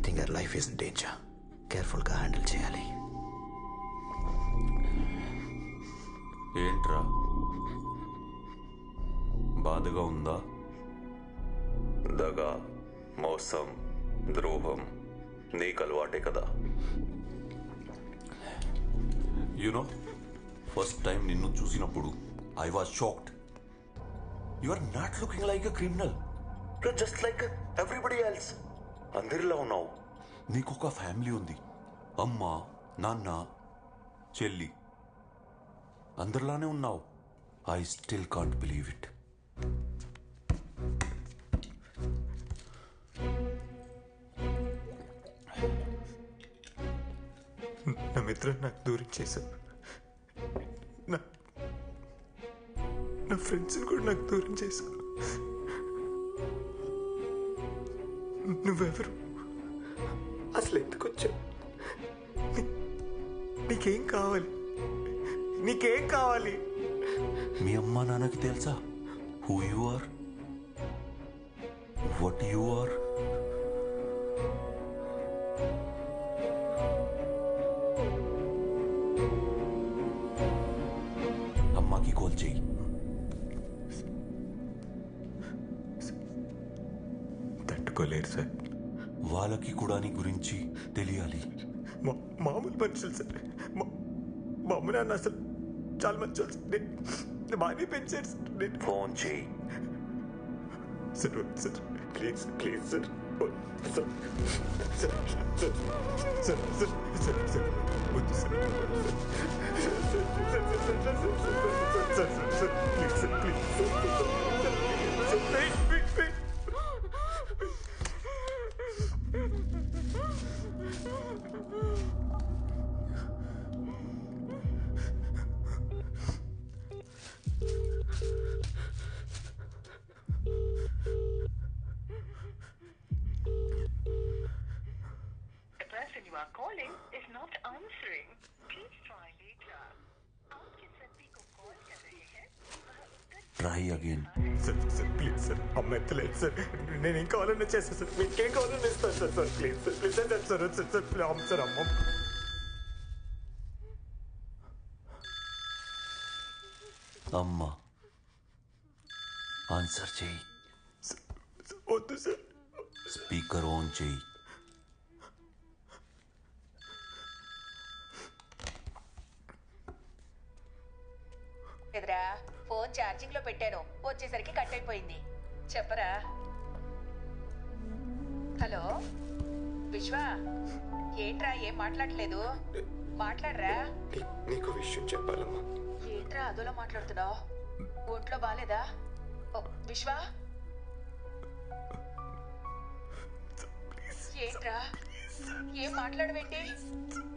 Think your life is in danger. కేర్ఫుల్గా handle చేయాలి. ఏంట్రా బాధగా ఉందా? దగా, మోసం, ద్రోహం నీకు అలవాటే కదా. యునో ఫస్ట్ టైం నిన్ను చూసినప్పుడు I was shocked. You are not looking like a criminal, you are just like everybody else. అందరిలా ఉన్నావు. నీకు ఒక ఫ్యామిలీ ఉంది, అమ్మ, నాన్న, చెల్లి, అందరిలానే ఉన్నావు. I still can't believe it. నా మిత్రులు నాకు దూరం చేశారు. నా ఫ్రెండ్స్ని కూడా నాకు దూరం చేశారు. నువ్వెవరు? అసలు ఎందుకు వచ్చావు? నీకేం కావాలి? నీకేం కావాలి? మీ అమ్మా నాన్నకి తెలుసా who you are, what you are? అమ్మాకి కాల్ చేయి. తట్టుకోలేరు సార్. వాళ్ళకి కూడా నీ గురించి తెలియాలి. మామూలు మనుషులు సార్. మా అమ్మ నాన్న అసలు చాలా మంచి వాళ్ళు. బాగానే పెంచారు సార్. ఫోన్ చేయి. Sir sir please please sir sir sir sir sir sir sir వద్దు sir sir sir please sir please calling is not answering. Please try later. आपके सभी को कॉल कर रहे हैं. Try again. Sir sir please sir. అమ్మ ఎత్తలేదు sir. నేను ఏం కావాలన్నా చేస్తాను సార్. మీకేం కావాలన్నా ఇస్తాను sir. Sir please sir please sir sir sir sir please sir. అమ్మ అమ్మా ఆన్సర్ చేయి. వద్దు సార్. స్పీకర్ ఆన్ చేయి. ఎదురా ఫోన్ ఛార్జింగ్ లో పెట్టాను, వచ్చేసరికి కట్ అయిపోయింది. చెప్పరా. హలో విశ్వ, ఏంట్రా ఏం మాట్లాడలేదు? మాట్లాడరా. నీకు విషయం చెప్పాలమ్మా. ఏంట్రా అదోలా మాట్లాడుతున్నావు? ఒంట్లో బాలేదా? విశ్వ ఏంట్రా ఏం మాట్లాడవేంటి?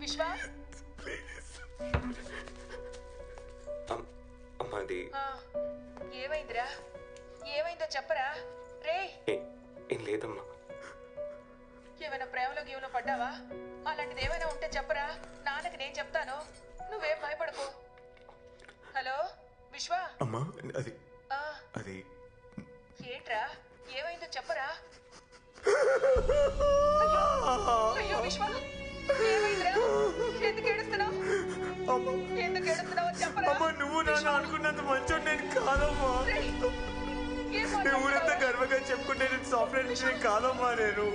విశ్వ అమ్మాది ఏమైందిరా? ఏమైందో చెప్పరా. రే ఏం లేదమ్మా. ఏమైనా ప్రేమలో గీవలో పడ్డావా? అలాంటిది ఏమైనా ఉంటే చెప్పరా, నాన్నకి నేను చెప్తాను. నువ్వేం భయపడకు. హలో విశ్వ. అమ్మా అది అది ఏంట్రా ఏమైందో చెప్పరా. అయ్యో విశ్వ ఏమైందిరా? ఎందుకు ఏడుస్తున్నావు? ఎందుకు ఏడుస్తున్నావు చెప్పరా. అమ్మా నువ్వు నన్ను అనుకున్నంత మంచోడు నేను కాదమ్మా. నేను ఊరంతా గర్వంగా చెప్పుకుంటే నేను సాఫ్ట్వేర్ ఇంజనీర్ కాదమ్మా. నేను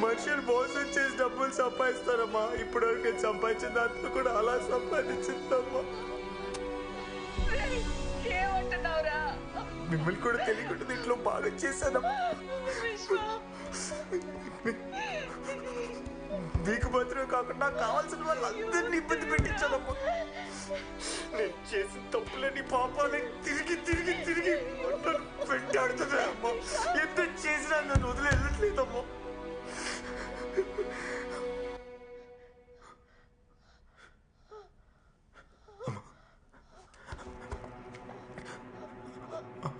మనుషులు మోసం చేసి డబ్బులు సంపాదిస్తారమ్మా. ఇప్పటివరకు నేను సంపాదించిన దాంట్లో కూడా అలా సంపాదించిందమ్మా. ఏమంటున్నావురా? మిమ్మల్ని కూడా తెలియకుండా దీంట్లో బాగా చేశానమ్మా. మీకు మాత్రమే కాకుండా కావాల్సిన వాళ్ళందరినీ ఇబ్బంది పెట్టించాలమ్మా. నేను చేసిన తప్పులని పాపాలని తిరిగి తిరిగి తిరిగి వెంటాడుతున్నాయమ్మా. ఎంత చేసినా నన్ను వదిలి వెళ్ళట్లేదమ్మా.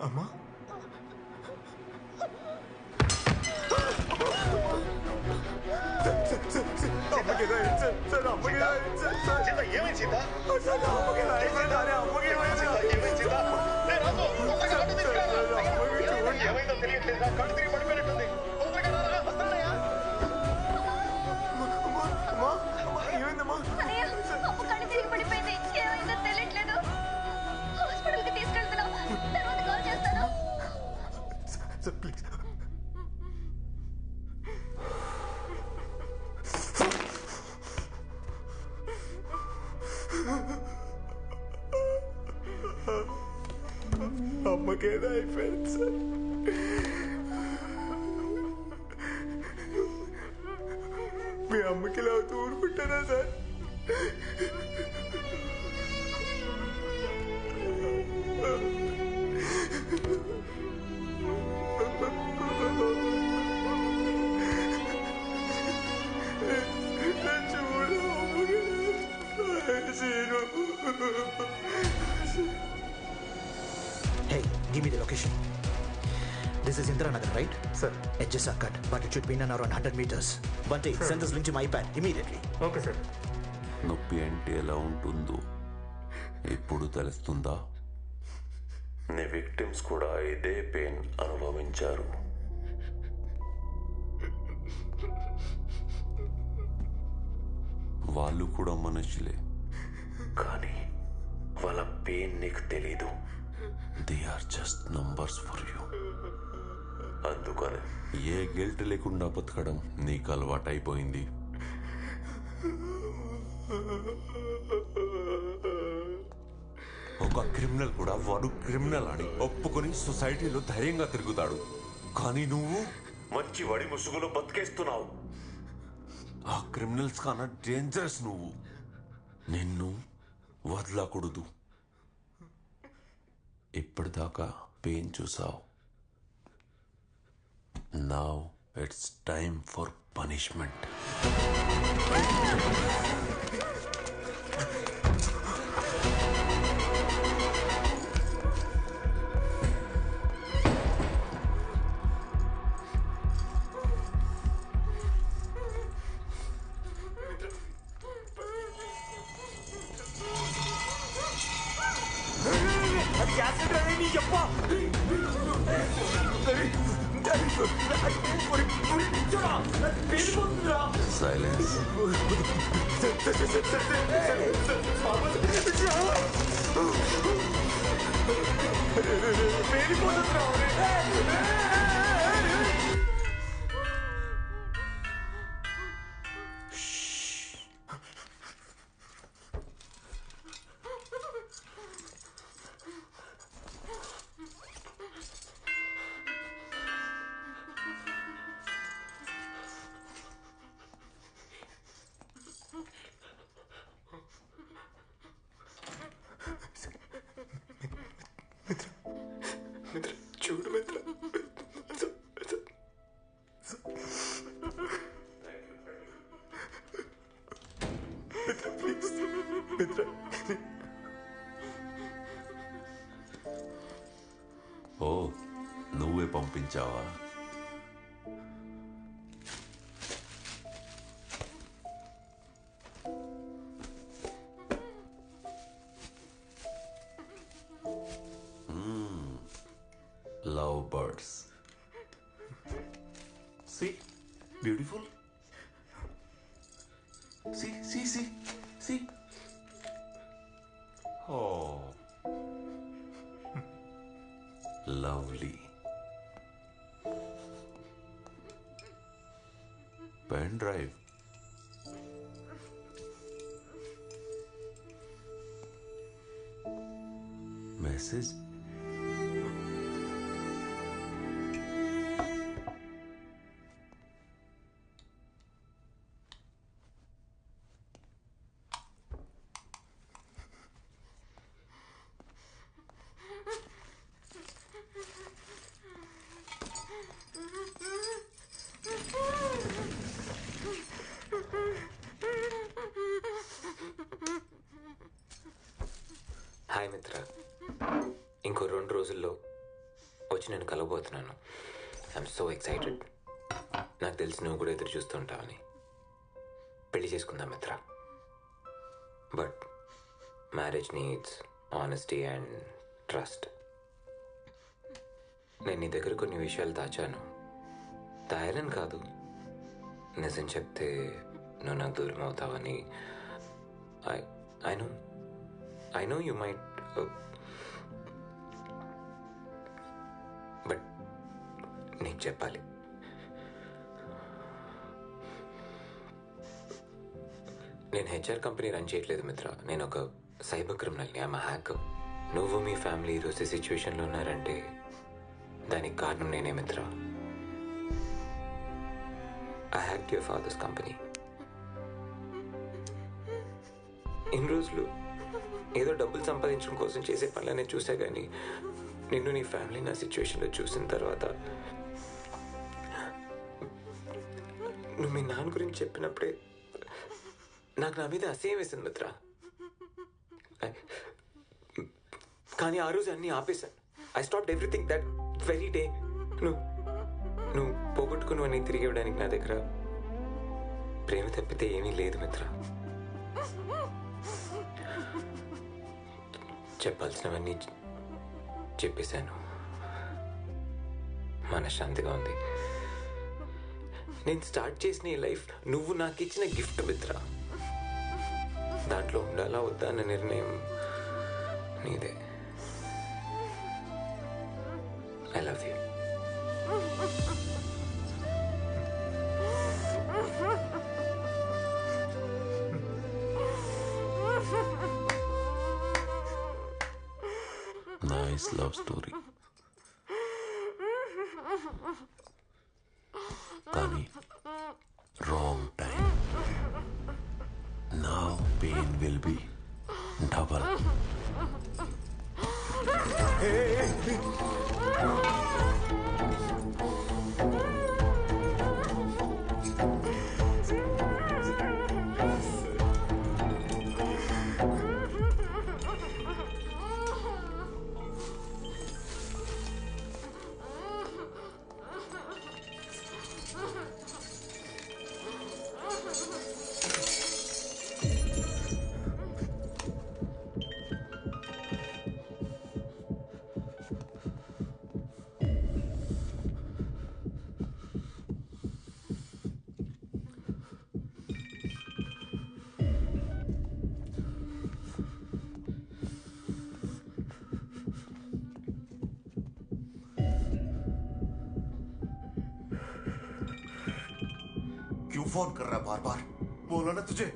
అమ్మా ఏమైంది? కళ్ళు తిరిగి పడిపోయినట్టుంది. తొందరగా రారా, వస్తానయ్యా. ఏమైందమ్మా? అన్నయ్య, అప్పు కళ్ళు తిరిగి పడిపోయింది. ఏమైందో తెలియట్లేదు. హాస్పిటల్కి తీసుకెళ్తున్నాం. తర్వాత కాల్ చేస్తాను. Sir please. అమ్మకేదో అయిపోయింది సార్. మీ అమ్మకి ఇలా అవుతూ ఊరుకుంటారా sir? Hey, give me the location. This is Indira Nagar, right? Sir. Edges are cut, but it should be in and around 100 meters. Bunty, send this link to my iPad immediately. Okay sir. నొప్పి అంటే ఎలా ఉంటుందో ఇప్పుడు తెలుస్తుందా? నీ victims కూడా ఇదే pain అనుభవించారు. వాళ్ళు కూడా మనుషులే, కానీ వాళ్ళ పెయిన్ నీకు తెలీదు. They are just numbers for you. అందుకని ఏ గిల్ట్ లేకుండా బతకడం నీకు అలవాటైపోయింది. ఒక క్రిమినల్ కూడా వాడు క్రిమినల్ అని ఒప్పుకొని సొసైటీలో ధైర్యంగా తిరుగుతాడు. కానీ నువ్వు మంచి వాడి ముసుగులో బతికేస్తున్నావు. ఆ క్రిమినల్స్ కన్నా డేంజరస్ నువ్వు. నిన్ను వదలకూడదు. ఇప్పటిదాకా పెయిన్ చూసావు. Now it's time for punishment. Silence. చూడు మిత్ర, ప్లీజ్ మిత్ర. ఓ, నువ్వే పంపించావా? Love birds. See, beautiful. See. Oh, lovely. Pen drive. Message. Hi మిత్ర, ఇంకో 2 రోజుల్లో వచ్చి నేను కలవబోతున్నాను. I'm so excited. నాకు తెలిసి నువ్వు కూడా ఎదురు చూస్తూ ఉంటావని. పెళ్లి చేసుకుందాం మిత్ర. But marriage needs honesty and trust. నేను నీ దగ్గర కొన్ని విషయాలు దాచాను. దాయాలని కాదు, నిజం చెప్తే నువ్వు నాకు దూరం అవుతావని. I know you might, but నీకు చెప్పాలి. నేను హెచ్ఆర్ కంపెనీ రన్ చేయట్లేదు మిత్ర. నేను ఒక సైబర్ క్రిమినల్ని. I'm hacker. నువ్వు మీ ఫ్యామిలీ ఈరోజు సిచ్యువేషన్లో ఉన్నారంటే దానికి కారణం నేనే Mitra. I hacked your father's company. ఇన్ని రోజులు ఏదో డబ్బులు సంపాదించడం కోసం చేసే పనులనే చూసా, కానీ నిన్ను నీ ఫ్యామిలీ నా సిచ్యువేషన్లో చూసిన తర్వాత నువ్వు మీ నాన్న గురించి చెప్పినప్పుడే నాకు నా మీద అసహ్యం వేసింది మిత్ర. కానీ ఆ రోజు అన్నీ ఆపేశాను. I stopped everything that very day. నువ్వు పోగొట్టుకుని తిరిగి ఇవ్వడానికి నా దగ్గర ప్రేమ తప్పితే ఏమీ లేదు మిత్ర. చెప్పాల్సినవన్నీ చెప్పేశాను. మనశ్శాంతిగా ఉంది. నేను స్టార్ట్ చేసిన ఈ లైఫ్ నువ్వు నాకు ఇచ్చిన గిఫ్ట్ మిత్ర. దాంట్లో ఉండాలా వద్దా అన్న నిర్ణయం నీదే. I love you. Nice love story. Kani, wrong time. Now pain will be double. क्यों फोन कर रहा है बार बार? बोला ना तुझे